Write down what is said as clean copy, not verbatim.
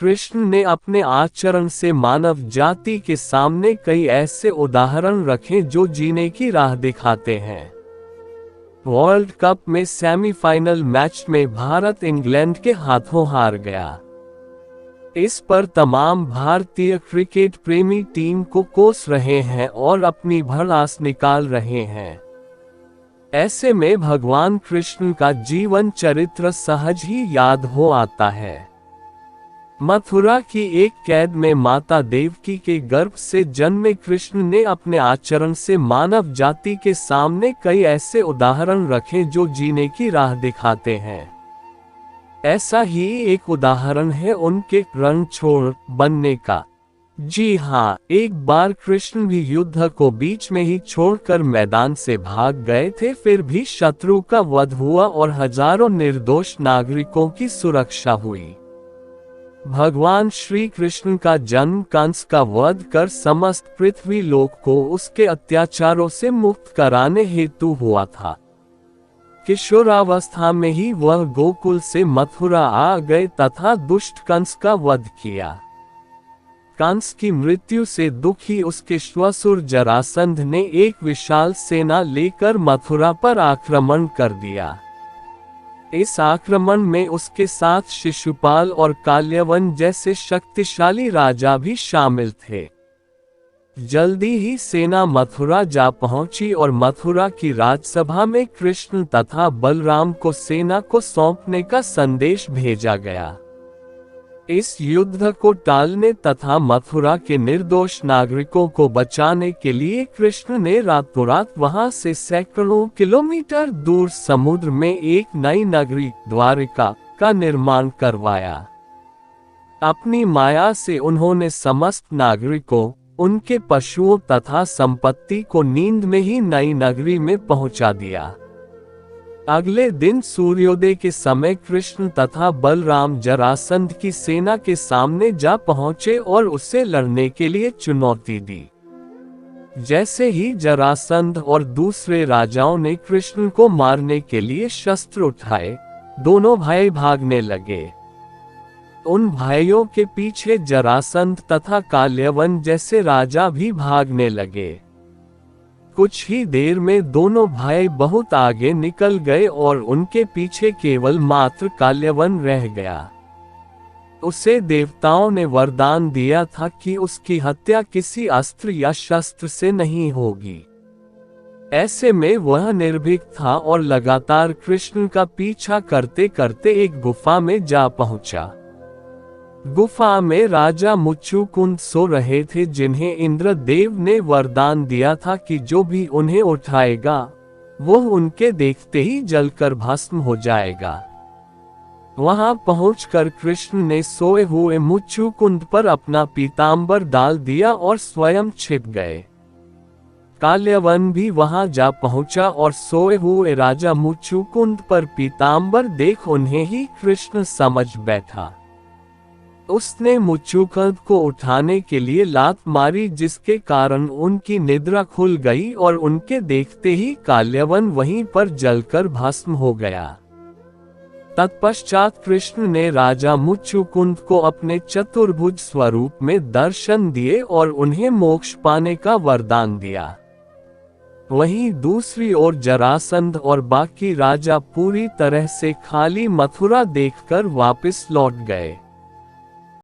कृष्ण ने अपने आचरण से मानव जाति के सामने कई ऐसे उदाहरण रखे जो जीने की राह दिखाते हैं। वर्ल्ड कप में सेमीफाइनल मैच में भारत इंग्लैंड के हाथों हार गया। इस पर तमाम भारतीय क्रिकेट प्रेमी टीम को कोस रहे हैं और अपनी भड़ास निकाल रहे हैं। ऐसे में भगवान कृष्ण का जीवन चरित्र सहज ही याद हो आता है। मथुरा की एक कैद में माता देवकी के गर्भ से जन्मे कृष्ण ने अपने आचरण से मानव जाति के सामने कई ऐसे उदाहरण रखे जो जीने की राह दिखाते हैं। ऐसा ही एक उदाहरण है उनके रणछोड़ बनने का। जी हाँ, एक बार कृष्ण भी युद्ध को बीच में ही छोड़कर मैदान से भाग गए थे, फिर भी शत्रु का वध हुआ और हजारों निर्दोष नागरिकों की सुरक्षा हुई। भगवान श्री कृष्ण का जन्म कंस का वध कर समस्त पृथ्वी लोक को उसके अत्याचारों से मुक्त कराने हेतु हुआ था। किशोरावस्था में ही वह गोकुल से मथुरा आ गए तथा दुष्ट कंस का वध किया। कंस की मृत्यु से दुखी उसके श्वशुर जरासंध ने एक विशाल सेना लेकर मथुरा पर आक्रमण कर दिया। इस आक्रमण में उसके साथ शिशुपाल और काल्यवन जैसे शक्तिशाली राजा भी शामिल थे। जल्दी ही सेना मथुरा जा पहुंची और मथुरा की राजसभा में कृष्ण तथा बलराम को सेना को सौंपने का संदेश भेजा गया। इस युद्ध को टालने तथा मथुरा के निर्दोष नागरिकों को बचाने के लिए कृष्ण ने रातों रात वहां से सैकड़ों किलोमीटर दूर समुद्र में एक नई नगरी द्वारिका का निर्माण करवाया। अपनी माया से उन्होंने समस्त नागरिकों, उनके पशुओं तथा संपत्ति को नींद में ही नई नगरी में पहुंचा दिया। अगले दिन सूर्योदय के समय कृष्ण तथा बलराम जरासंध की सेना के सामने जा पहुंचे और उसे लड़ने के लिए चुनौती दी। जैसे ही जरासंध और दूसरे राजाओं ने कृष्ण को मारने के लिए शस्त्र उठाए, दोनों भाई भागने लगे। उन भाइयों के पीछे जरासंध तथा काल्यवन जैसे राजा भी भागने लगे। कुछ ही देर में दोनों भाई बहुत आगे निकल गए और उनके पीछे केवल मात्र काल्यवन रह गया। उसे देवताओं ने वरदान दिया था कि उसकी हत्या किसी अस्त्र या शस्त्र से नहीं होगी। ऐसे में वह निर्भीक था और लगातार कृष्ण का पीछा करते करते एक गुफा में जा पहुंचा। गुफा में राजा मुच्चुकुंद सो रहे थे, जिन्हें इंद्रदेव ने वरदान दिया था कि जो भी उन्हें उठाएगा वो उनके देखते ही जलकर भस्म हो जाएगा। वहां पहुंचकर कृष्ण ने सोए हुए मुच्चुकुंद पर अपना पीतांबर डाल दिया और स्वयं छिप गए। काल्यवन भी वहां जा पहुंचा और सोए हुए राजा मुच्चुकुंद पर पीतांबर देख उन्हें ही कृष्ण समझ बैठा। उसने मुच्चुकुंद को उठाने के लिए लात मारी, जिसके कारण उनकी निद्रा खुल गई और उनके देखते ही काल्यवन वहीं पर जलकर भस्म हो गया। तत्पश्चात कृष्ण ने राजा मुच्चुकुंद को अपने चतुर्भुज स्वरूप में दर्शन दिए और उन्हें मोक्ष पाने का वरदान दिया। वहीं दूसरी ओर जरासंध और बाकी राजा पूरी तरह से खाली मथुरा देखकर वापस लौट गए।